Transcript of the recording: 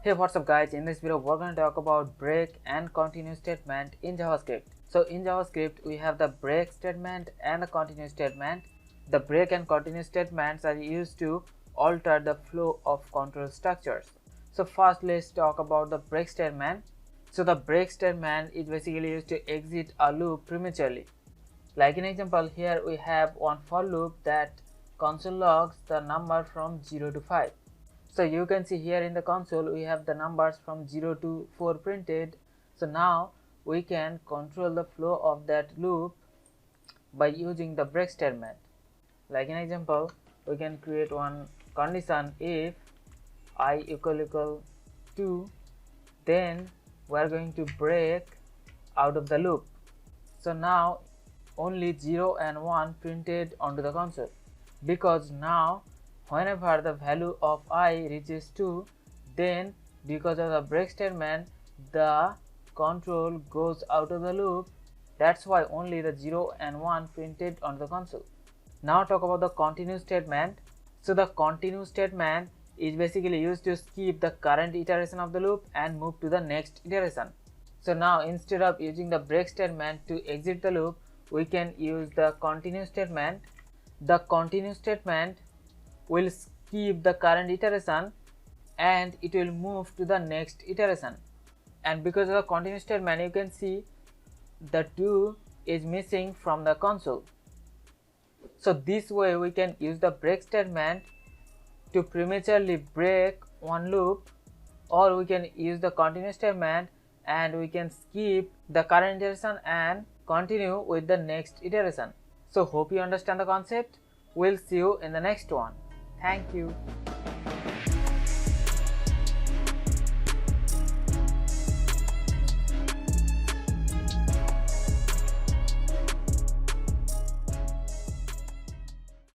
Hey, what's up guys? In this video we're going to talk about break and continue statement in JavaScript. So in JavaScript we have the break statement and the continue statement. The break and continue statements are used to alter the flow of control structures. So first let's talk about the break statement. So the break statement is basically used to exit a loop prematurely. Like in example, here we have one for loop that console logs the number from 0 to 5. So you can see here in the console we have the numbers from 0 to 4 printed. So now we can control the flow of that loop by using the break statement. Like in example, we can create one condition: if I equal to, then we are going to break out of the loop. So now only 0 and 1 printed onto the console, because now whenever the value of I reaches 2, then because of the break statement the control goes out of the loop. That's why only the 0 and 1 printed on the console. Now talk about the continue statement. So the continue statement is basically used to skip the current iteration of the loop and move to the next iteration. So now instead of using the break statement to exit the loop, we can use the continue statement. The continue statement will skip the current iteration and it will move to the next iteration. And because of the continue statement, you can see the 2 is missing from the console. So this way we can use the break statement to prematurely break one loop, or we can use the continue statement and we can skip the current iteration and continue with the next iteration. So hope you understand the concept. We'll see you in the next one. Thank you.